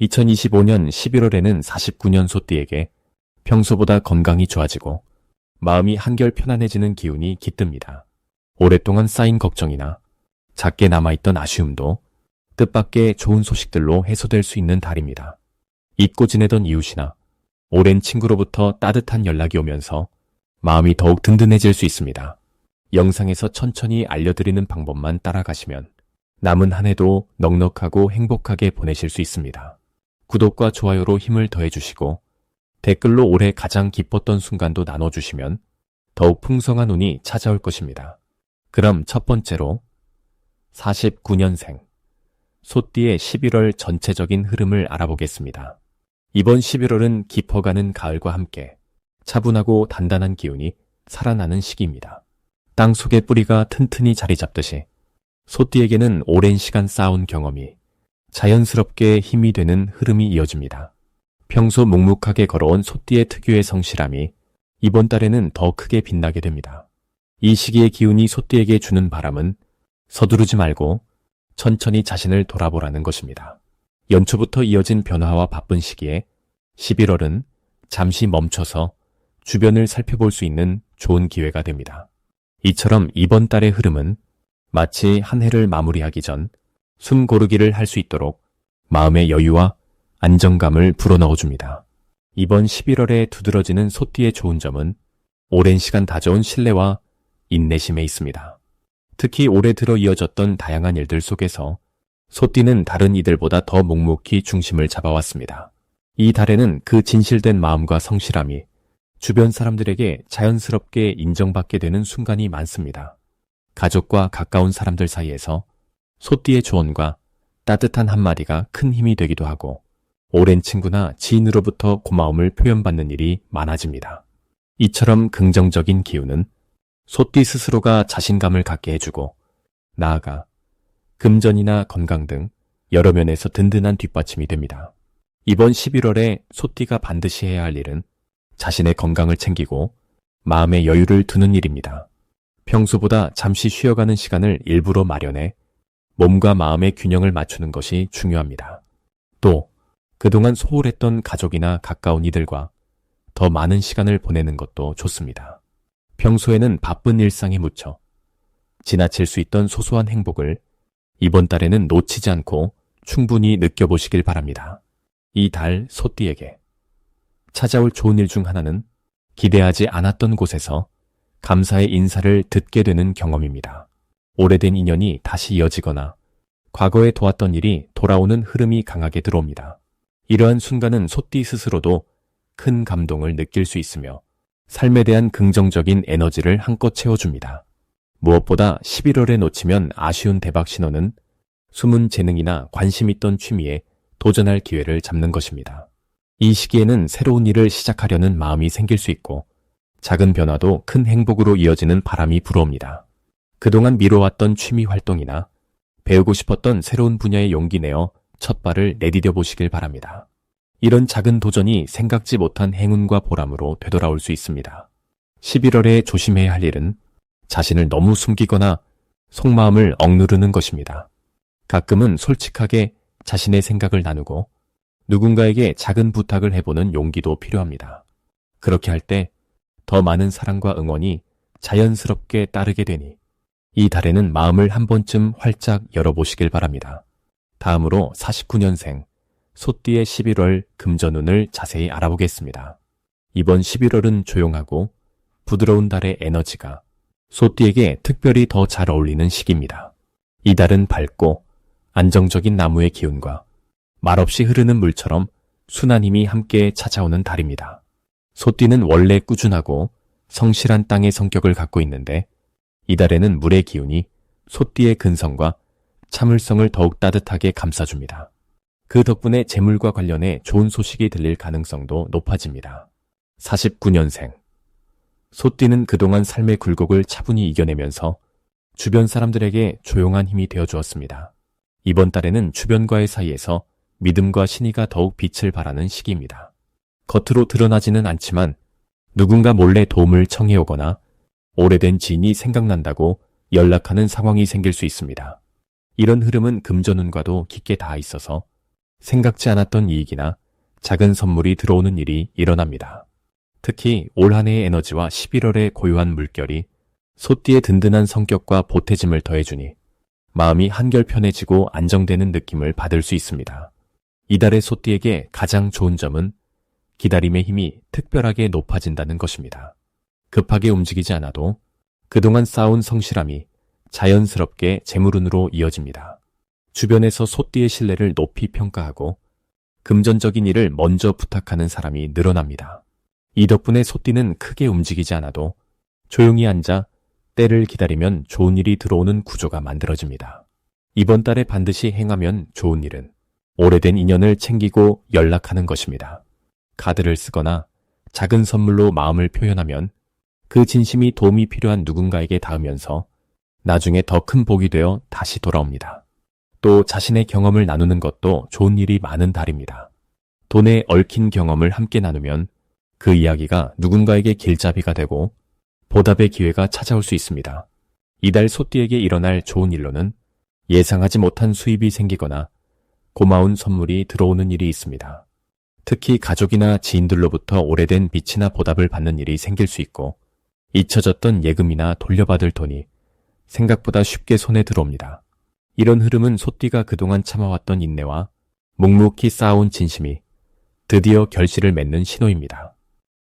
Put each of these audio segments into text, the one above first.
2025년 11월에는 49년 소띠에게 평소보다 건강이 좋아지고 마음이 한결 편안해지는 기운이 깃듭니다. 오랫동안 쌓인 걱정이나 작게 남아있던 아쉬움도 뜻밖의 좋은 소식들로 해소될 수 있는 달입니다. 잊고 지내던 이웃이나 오랜 친구로부터 따뜻한 연락이 오면서 마음이 더욱 든든해질 수 있습니다. 영상에서 천천히 알려드리는 방법만 따라가시면 남은 한 해도 넉넉하고 행복하게 보내실 수 있습니다. 구독과 좋아요로 힘을 더해주시고 댓글로 올해 가장 기뻤던 순간도 나눠주시면 더욱 풍성한 운이 찾아올 것입니다. 그럼 첫 번째로 49년생 소띠의 11월 전체적인 흐름을 알아보겠습니다. 이번 11월은 깊어가는 가을과 함께 차분하고 단단한 기운이 살아나는 시기입니다. 땅 속의 뿌리가 튼튼히 자리 잡듯이 소띠에게는 오랜 시간 쌓아온 경험이 자연스럽게 힘이 되는 흐름이 이어집니다. 평소 묵묵하게 걸어온 소띠의 특유의 성실함이 이번 달에는 더 크게 빛나게 됩니다. 이 시기의 기운이 소띠에게 주는 바람은 서두르지 말고 천천히 자신을 돌아보라는 것입니다. 연초부터 이어진 변화와 바쁜 시기에 11월은 잠시 멈춰서 주변을 살펴볼 수 있는 좋은 기회가 됩니다. 이처럼 이번 달의 흐름은 마치 한 해를 마무리하기 전 숨 고르기를 할 수 있도록 마음의 여유와 안정감을 불어넣어줍니다. 이번 11월에 두드러지는 소띠의 좋은 점은 오랜 시간 다져온 신뢰와 인내심에 있습니다. 특히 올해 들어 이어졌던 다양한 일들 속에서 소띠는 다른 이들보다 더 묵묵히 중심을 잡아왔습니다. 이 달에는 그 진실된 마음과 성실함이 주변 사람들에게 자연스럽게 인정받게 되는 순간이 많습니다. 가족과 가까운 사람들 사이에서 소띠의 조언과 따뜻한 한마디가 큰 힘이 되기도 하고 오랜 친구나 지인으로부터 고마움을 표현받는 일이 많아집니다. 이처럼 긍정적인 기운은 소띠 스스로가 자신감을 갖게 해주고 나아가 금전이나 건강 등 여러 면에서 든든한 뒷받침이 됩니다. 이번 11월에 소띠가 반드시 해야 할 일은 자신의 건강을 챙기고 마음의 여유를 두는 일입니다. 평소보다 잠시 쉬어가는 시간을 일부러 마련해 몸과 마음의 균형을 맞추는 것이 중요합니다. 또 그동안 소홀했던 가족이나 가까운 이들과 더 많은 시간을 보내는 것도 좋습니다. 평소에는 바쁜 일상에 묻혀 지나칠 수 있던 소소한 행복을 이번 달에는 놓치지 않고 충분히 느껴보시길 바랍니다. 이 달 소띠에게 찾아올 좋은 일 중 하나는 기대하지 않았던 곳에서 감사의 인사를 듣게 되는 경험입니다. 오래된 인연이 다시 이어지거나 과거에 도왔던 일이 돌아오는 흐름이 강하게 들어옵니다. 이러한 순간은 소띠 스스로도 큰 감동을 느낄 수 있으며 삶에 대한 긍정적인 에너지를 한껏 채워줍니다. 무엇보다 11월에 놓치면 아쉬운 대박 신호는 숨은 재능이나 관심 있던 취미에 도전할 기회를 잡는 것입니다. 이 시기에는 새로운 일을 시작하려는 마음이 생길 수 있고 작은 변화도 큰 행복으로 이어지는 바람이 불어옵니다. 그동안 미뤄왔던 취미 활동이나 배우고 싶었던 새로운 분야에 용기 내어 첫 발을 내디뎌 보시길 바랍니다. 이런 작은 도전이 생각지 못한 행운과 보람으로 되돌아올 수 있습니다. 11월에 조심해야 할 일은 자신을 너무 숨기거나 속마음을 억누르는 것입니다. 가끔은 솔직하게 자신의 생각을 나누고 누군가에게 작은 부탁을 해보는 용기도 필요합니다. 그렇게 할 때 더 많은 사랑과 응원이 자연스럽게 따르게 되니 이 달에는 마음을 한 번쯤 활짝 열어보시길 바랍니다. 다음으로 49년생 소띠의 11월 금전운을 자세히 알아보겠습니다. 이번 11월은 조용하고 부드러운 달의 에너지가 소띠에게 특별히 더 잘 어울리는 시기입니다. 이 달은 밝고 안정적인 나무의 기운과 말없이 흐르는 물처럼 순한 힘이 함께 찾아오는 달입니다. 소띠는 원래 꾸준하고 성실한 땅의 성격을 갖고 있는데 이 달에는 물의 기운이 소띠의 근성과 참을성을 더욱 따뜻하게 감싸줍니다. 그 덕분에 재물과 관련해 좋은 소식이 들릴 가능성도 높아집니다. 49년생 소띠는 그동안 삶의 굴곡을 차분히 이겨내면서 주변 사람들에게 조용한 힘이 되어주었습니다. 이번 달에는 주변과의 사이에서 믿음과 신의가 더욱 빛을 발하는 시기입니다. 겉으로 드러나지는 않지만 누군가 몰래 도움을 청해오거나 오래된 지인이 생각난다고 연락하는 상황이 생길 수 있습니다. 이런 흐름은 금전운과도 깊게 닿아 있어서 생각지 않았던 이익이나 작은 선물이 들어오는 일이 일어납니다. 특히 올 한 해의 에너지와 11월의 고요한 물결이 소띠의 든든한 성격과 보태짐을 더해주니 마음이 한결 편해지고 안정되는 느낌을 받을 수 있습니다. 이달의 소띠에게 가장 좋은 점은 기다림의 힘이 특별하게 높아진다는 것입니다. 급하게 움직이지 않아도 그동안 쌓아온 성실함이 자연스럽게 재물운으로 이어집니다. 주변에서 소띠의 신뢰를 높이 평가하고 금전적인 일을 먼저 부탁하는 사람이 늘어납니다. 이 덕분에 소띠는 크게 움직이지 않아도 조용히 앉아 때를 기다리면 좋은 일이 들어오는 구조가 만들어집니다. 이번 달에 반드시 행하면 좋은 일은 오래된 인연을 챙기고 연락하는 것입니다. 카드를 쓰거나 작은 선물로 마음을 표현하면 그 진심이 도움이 필요한 누군가에게 닿으면서 나중에 더 큰 복이 되어 다시 돌아옵니다. 또 자신의 경험을 나누는 것도 좋은 일이 많은 달입니다. 돈에 얽힌 경험을 함께 나누면 그 이야기가 누군가에게 길잡이가 되고 보답의 기회가 찾아올 수 있습니다. 이달 소띠에게 일어날 좋은 일로는 예상하지 못한 수입이 생기거나 고마운 선물이 들어오는 일이 있습니다. 특히 가족이나 지인들로부터 오래된 빚이나 보답을 받는 일이 생길 수 있고 잊혀졌던 예금이나 돌려받을 돈이 생각보다 쉽게 손에 들어옵니다. 이런 흐름은 소띠가 그동안 참아왔던 인내와 묵묵히 쌓아온 진심이 드디어 결실을 맺는 신호입니다.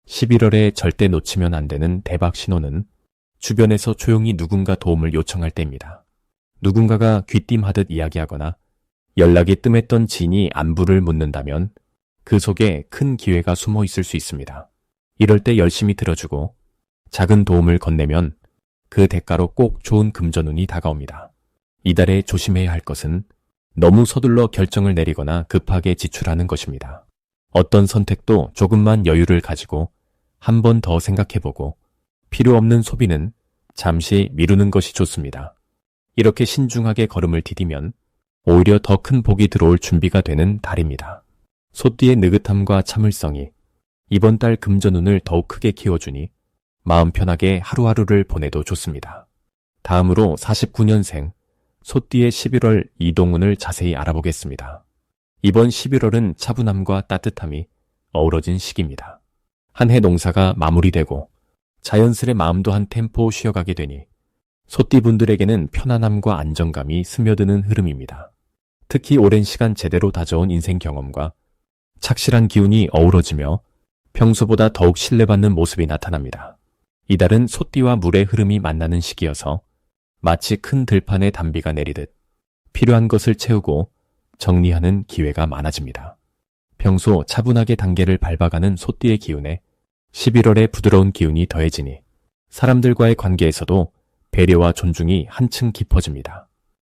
11월에 절대 놓치면 안 되는 대박 신호는 주변에서 조용히 누군가 도움을 요청할 때입니다. 누군가가 귀띔하듯 이야기하거나 연락이 뜸했던 지인이 안부를 묻는다면 그 속에 큰 기회가 숨어 있을 수 있습니다. 이럴 때 열심히 들어주고 작은 도움을 건네면 그 대가로 꼭 좋은 금전운이 다가옵니다. 이달에 조심해야 할 것은 너무 서둘러 결정을 내리거나 급하게 지출하는 것입니다. 어떤 선택도 조금만 여유를 가지고 한 번 더 생각해보고 필요 없는 소비는 잠시 미루는 것이 좋습니다. 이렇게 신중하게 걸음을 디디면 오히려 더 큰 복이 들어올 준비가 되는 달입니다. 소띠의 느긋함과 참을성이 이번 달 금전운을 더욱 크게 키워주니 마음 편하게 하루하루를 보내도 좋습니다. 다음으로 49년생 소띠의 11월 이동운을 자세히 알아보겠습니다. 이번 11월은 차분함과 따뜻함이 어우러진 시기입니다. 한 해 농사가 마무리되고 자연스레 마음도 한 템포 쉬어가게 되니 소띠분들에게는 편안함과 안정감이 스며드는 흐름입니다. 특히 오랜 시간 제대로 다져온 인생 경험과 착실한 기운이 어우러지며 평소보다 더욱 신뢰받는 모습이 나타납니다. 이달은 소띠와 물의 흐름이 만나는 시기여서 마치 큰 들판에 단비가 내리듯 필요한 것을 채우고 정리하는 기회가 많아집니다. 평소 차분하게 단계를 밟아가는 소띠의 기운에 11월의 부드러운 기운이 더해지니 사람들과의 관계에서도 배려와 존중이 한층 깊어집니다.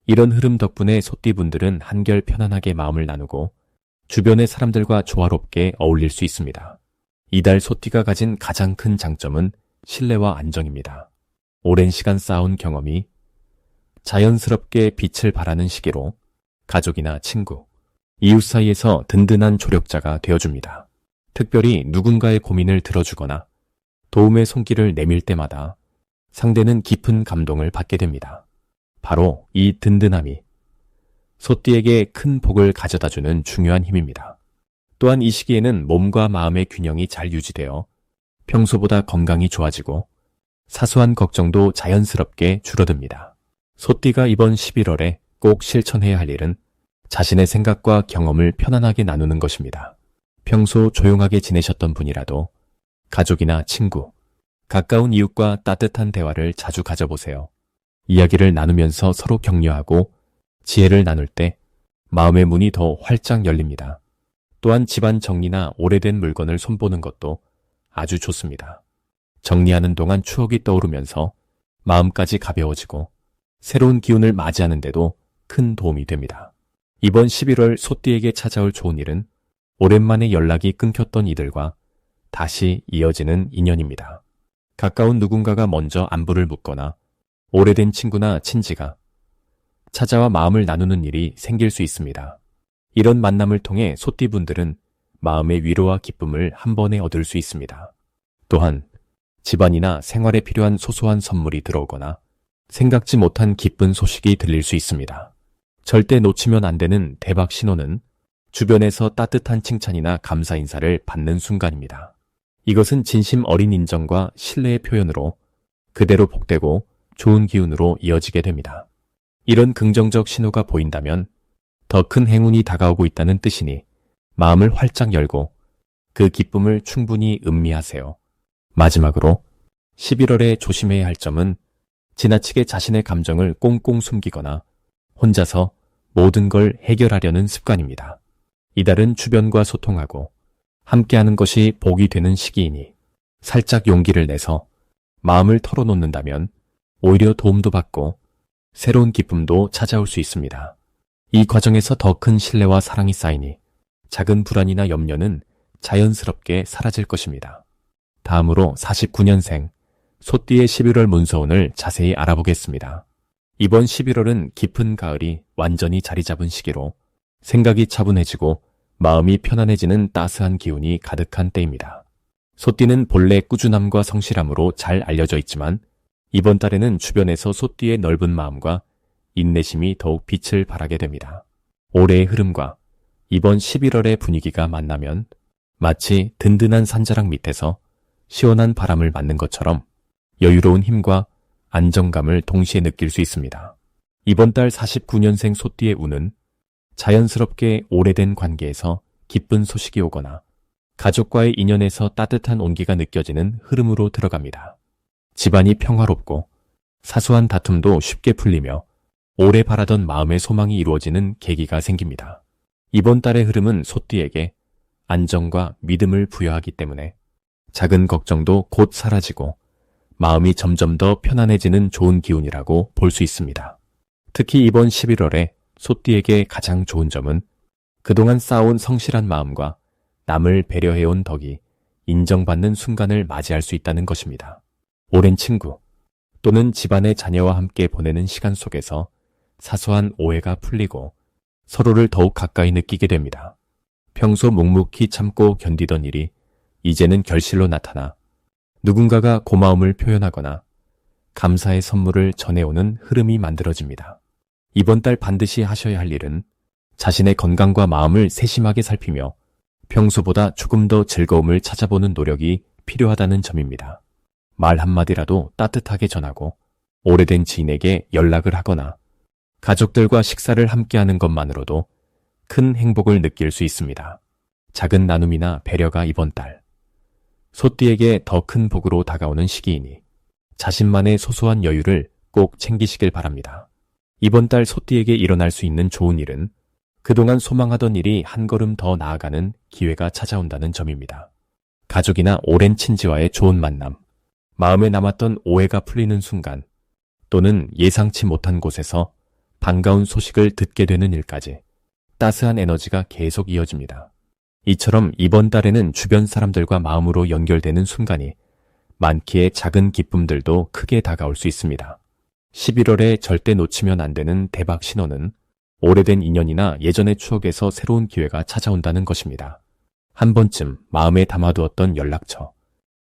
이런 흐름 덕분에 소띠분들은 한결 편안하게 마음을 나누고 주변의 사람들과 조화롭게 어울릴 수 있습니다. 이달 소띠가 가진 가장 큰 장점은 신뢰와 안정입니다. 오랜 시간 쌓아온 경험이 자연스럽게 빛을 발하는 시기로 가족이나 친구, 이웃 사이에서 든든한 조력자가 되어줍니다. 특별히 누군가의 고민을 들어주거나 도움의 손길을 내밀 때마다 상대는 깊은 감동을 받게 됩니다. 바로 이 든든함이 소띠에게 큰 복을 가져다주는 중요한 힘입니다. 또한 이 시기에는 몸과 마음의 균형이 잘 유지되어 평소보다 건강이 좋아지고 사소한 걱정도 자연스럽게 줄어듭니다. 소띠가 이번 11월에 꼭 실천해야 할 일은 자신의 생각과 경험을 편안하게 나누는 것입니다. 평소 조용하게 지내셨던 분이라도 가족이나 친구, 가까운 이웃과 따뜻한 대화를 자주 가져보세요. 이야기를 나누면서 서로 격려하고 지혜를 나눌 때 마음의 문이 더 활짝 열립니다. 또한 집안 정리나 오래된 물건을 손보는 것도 아주 좋습니다. 정리하는 동안 추억이 떠오르면서 마음까지 가벼워지고 새로운 기운을 맞이하는 데도 큰 도움이 됩니다. 이번 11월 소띠에게 찾아올 좋은 일은 오랜만에 연락이 끊겼던 이들과 다시 이어지는 인연입니다. 가까운 누군가가 먼저 안부를 묻거나 오래된 친구나 친지가 찾아와 마음을 나누는 일이 생길 수 있습니다. 이런 만남을 통해 소띠분들은 마음의 위로와 기쁨을 한 번에 얻을 수 있습니다. 또한 집안이나 생활에 필요한 소소한 선물이 들어오거나 생각지 못한 기쁜 소식이 들릴 수 있습니다. 절대 놓치면 안 되는 대박 신호는 주변에서 따뜻한 칭찬이나 감사 인사를 받는 순간입니다. 이것은 진심 어린 인정과 신뢰의 표현으로 그대로 복되고 좋은 기운으로 이어지게 됩니다. 이런 긍정적 신호가 보인다면 더 큰 행운이 다가오고 있다는 뜻이니 마음을 활짝 열고 그 기쁨을 충분히 음미하세요. 마지막으로 11월에 조심해야 할 점은 지나치게 자신의 감정을 꽁꽁 숨기거나 혼자서 모든 걸 해결하려는 습관입니다. 이달은 주변과 소통하고 함께하는 것이 복이 되는 시기이니 살짝 용기를 내서 마음을 털어놓는다면 오히려 도움도 받고 새로운 기쁨도 찾아올 수 있습니다. 이 과정에서 더 큰 신뢰와 사랑이 쌓이니 작은 불안이나 염려는 자연스럽게 사라질 것입니다. 다음으로 49년생 소띠의 11월 문서운을 자세히 알아보겠습니다. 이번 11월은 깊은 가을이 완전히 자리 잡은 시기로 생각이 차분해지고 마음이 편안해지는 따스한 기운이 가득한 때입니다. 소띠는 본래 꾸준함과 성실함으로 잘 알려져 있지만 이번 달에는 주변에서 소띠의 넓은 마음과 인내심이 더욱 빛을 발하게 됩니다. 올해의 흐름과 이번 11월의 분위기가 만나면 마치 든든한 산자락 밑에서 시원한 바람을 맞는 것처럼 여유로운 힘과 안정감을 동시에 느낄 수 있습니다. 이번 달 49년생 소띠의 운은 자연스럽게 오래된 관계에서 기쁜 소식이 오거나 가족과의 인연에서 따뜻한 온기가 느껴지는 흐름으로 들어갑니다. 집안이 평화롭고 사소한 다툼도 쉽게 풀리며 오래 바라던 마음의 소망이 이루어지는 계기가 생깁니다. 이번 달의 흐름은 소띠에게 안정과 믿음을 부여하기 때문에 작은 걱정도 곧 사라지고 마음이 점점 더 편안해지는 좋은 기운이라고 볼 수 있습니다. 특히 이번 11월에 소띠에게 가장 좋은 점은 그동안 쌓아온 성실한 마음과 남을 배려해온 덕이 인정받는 순간을 맞이할 수 있다는 것입니다. 오랜 친구 또는 집안의 자녀와 함께 보내는 시간 속에서 사소한 오해가 풀리고 서로를 더욱 가까이 느끼게 됩니다. 평소 묵묵히 참고 견디던 일이 이제는 결실로 나타나 누군가가 고마움을 표현하거나 감사의 선물을 전해오는 흐름이 만들어집니다. 이번 달 반드시 하셔야 할 일은 자신의 건강과 마음을 세심하게 살피며 평소보다 조금 더 즐거움을 찾아보는 노력이 필요하다는 점입니다. 말 한마디라도 따뜻하게 전하고 오래된 지인에게 연락을 하거나 가족들과 식사를 함께하는 것만으로도 큰 행복을 느낄 수 있습니다. 작은 나눔이나 배려가 이번 달 소띠에게 더 큰 복으로 다가오는 시기이니 자신만의 소소한 여유를 꼭 챙기시길 바랍니다. 이번 달 소띠에게 일어날 수 있는 좋은 일은 그동안 소망하던 일이 한 걸음 더 나아가는 기회가 찾아온다는 점입니다. 가족이나 오랜 친지와의 좋은 만남, 마음에 남았던 오해가 풀리는 순간, 또는 예상치 못한 곳에서 반가운 소식을 듣게 되는 일까지 따스한 에너지가 계속 이어집니다. 이처럼 이번 달에는 주변 사람들과 마음으로 연결되는 순간이 많기에 작은 기쁨들도 크게 다가올 수 있습니다. 11월에 절대 놓치면 안 되는 대박 신호는 오래된 인연이나 예전의 추억에서 새로운 기회가 찾아온다는 것입니다. 한 번쯤 마음에 담아두었던 연락처,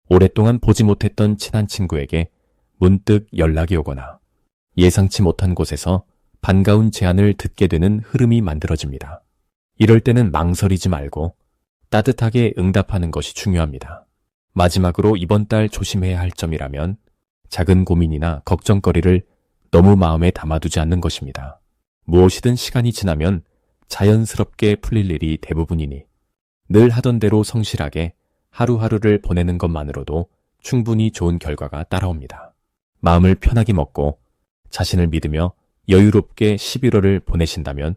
오랫동안 보지 못했던 친한 친구에게 문득 연락이 오거나 예상치 못한 곳에서 반가운 제안을 듣게 되는 흐름이 만들어집니다. 이럴 때는 망설이지 말고 따뜻하게 응답하는 것이 중요합니다. 마지막으로 이번 달 조심해야 할 점이라면 작은 고민이나 걱정거리를 너무 마음에 담아두지 않는 것입니다. 무엇이든 시간이 지나면 자연스럽게 풀릴 일이 대부분이니 늘 하던 대로 성실하게 하루하루를 보내는 것만으로도 충분히 좋은 결과가 따라옵니다. 마음을 편하게 먹고 자신을 믿으며 여유롭게 11월을 보내신다면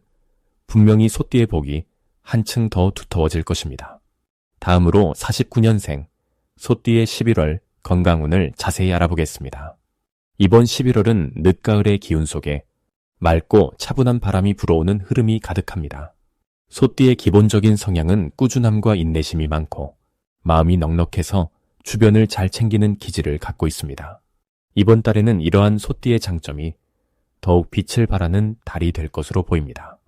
분명히 소띠의 복이 한층 더 두터워질 것입니다. 다음으로 49년생 소띠의 11월 건강운을 자세히 알아보겠습니다. 이번 11월은 늦가을의 기운 속에 맑고 차분한 바람이 불어오는 흐름이 가득합니다. 소띠의 기본적인 성향은 꾸준함과 인내심이 많고 마음이 넉넉해서 주변을 잘 챙기는 기질을 갖고 있습니다. 이번 달에는 이러한 소띠의 장점이 더욱 빛을 발하는 달이 될 것으로 보입니다.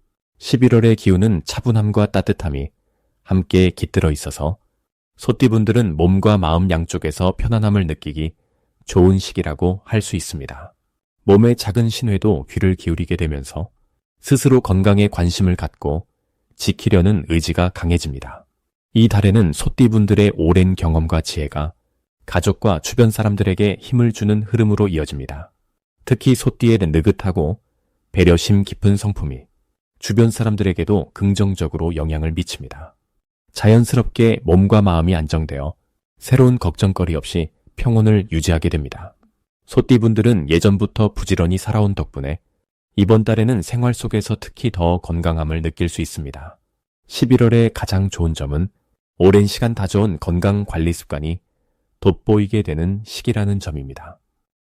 11월의 기운은 차분함과 따뜻함이 함께 깃들어 있어서 소띠분들은 몸과 마음 양쪽에서 편안함을 느끼기 좋은 시기라고 할 수 있습니다. 몸의 작은 신호에도 귀를 기울이게 되면서 스스로 건강에 관심을 갖고 지키려는 의지가 강해집니다. 이 달에는 소띠분들의 오랜 경험과 지혜가 가족과 주변 사람들에게 힘을 주는 흐름으로 이어집니다. 특히 소띠의 느긋하고 배려심 깊은 성품이 주변 사람들에게도 긍정적으로 영향을 미칩니다. 자연스럽게 몸과 마음이 안정되어 새로운 걱정거리 없이 평온을 유지하게 됩니다. 소띠분들은 예전부터 부지런히 살아온 덕분에 이번 달에는 생활 속에서 특히 더 건강함을 느낄 수 있습니다. 11월의 가장 좋은 점은 오랜 시간 다져온 건강 관리 습관이 돋보이게 되는 시기라는 점입니다.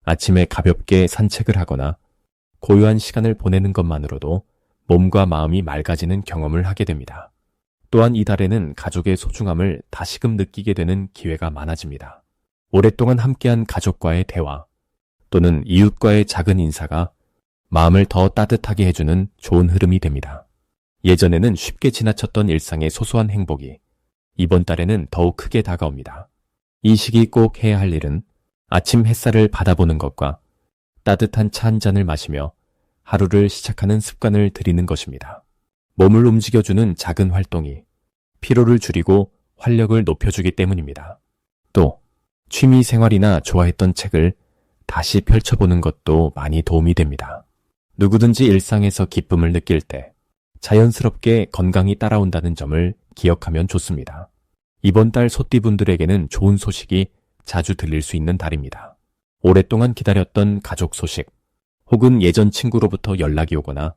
아침에 가볍게 산책을 하거나 고요한 시간을 보내는 것만으로도 몸과 마음이 맑아지는 경험을 하게 됩니다. 또한 이달에는 가족의 소중함을 다시금 느끼게 되는 기회가 많아집니다. 오랫동안 함께한 가족과의 대화 또는 이웃과의 작은 인사가 마음을 더 따뜻하게 해주는 좋은 흐름이 됩니다. 예전에는 쉽게 지나쳤던 일상의 소소한 행복이 이번 달에는 더욱 크게 다가옵니다. 이 시기 꼭 해야 할 일은 아침 햇살을 받아보는 것과 따뜻한 차 한 잔을 마시며 하루를 시작하는 습관을 들이는 것입니다. 몸을 움직여주는 작은 활동이 피로를 줄이고 활력을 높여주기 때문입니다. 또 취미 생활이나 좋아했던 책을 다시 펼쳐보는 것도 많이 도움이 됩니다. 누구든지 일상에서 기쁨을 느낄 때 자연스럽게 건강이 따라온다는 점을 기억하면 좋습니다. 이번 달 소띠분들에게는 좋은 소식이 자주 들릴 수 있는 달입니다. 오랫동안 기다렸던 가족 소식 혹은 예전 친구로부터 연락이 오거나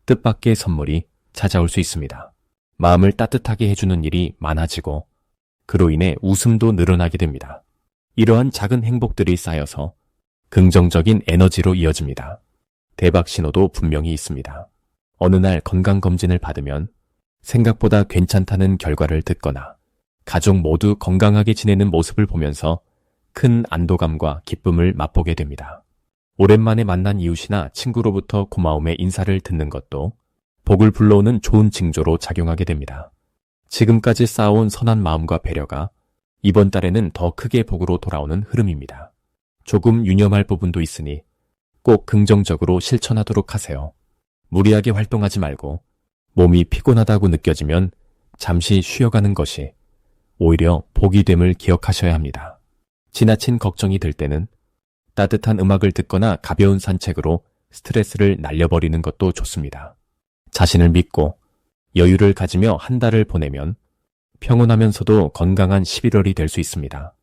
뜻밖의 선물이 찾아올 수 있습니다. 마음을 따뜻하게 해주는 일이 많아지고 그로 인해 웃음도 늘어나게 됩니다. 이러한 작은 행복들이 쌓여서 긍정적인 에너지로 이어집니다. 대박 신호도 분명히 있습니다. 어느 날 건강검진을 받으면 생각보다 괜찮다는 결과를 듣거나 가족 모두 건강하게 지내는 모습을 보면서 큰 안도감과 기쁨을 맛보게 됩니다. 오랜만에 만난 이웃이나 친구로부터 고마움의 인사를 듣는 것도 복을 불러오는 좋은 징조로 작용하게 됩니다. 지금까지 쌓아온 선한 마음과 배려가 이번 달에는 더 크게 복으로 돌아오는 흐름입니다. 조금 유념할 부분도 있으니 꼭 긍정적으로 실천하도록 하세요. 무리하게 활동하지 말고 몸이 피곤하다고 느껴지면 잠시 쉬어가는 것이 오히려 복이 됨을 기억하셔야 합니다. 지나친 걱정이 들 때는 따뜻한 음악을 듣거나 가벼운 산책으로 스트레스를 날려버리는 것도 좋습니다. 자신을 믿고 여유를 가지며 한 달을 보내면 평온하면서도 건강한 11월이 될 수 있습니다.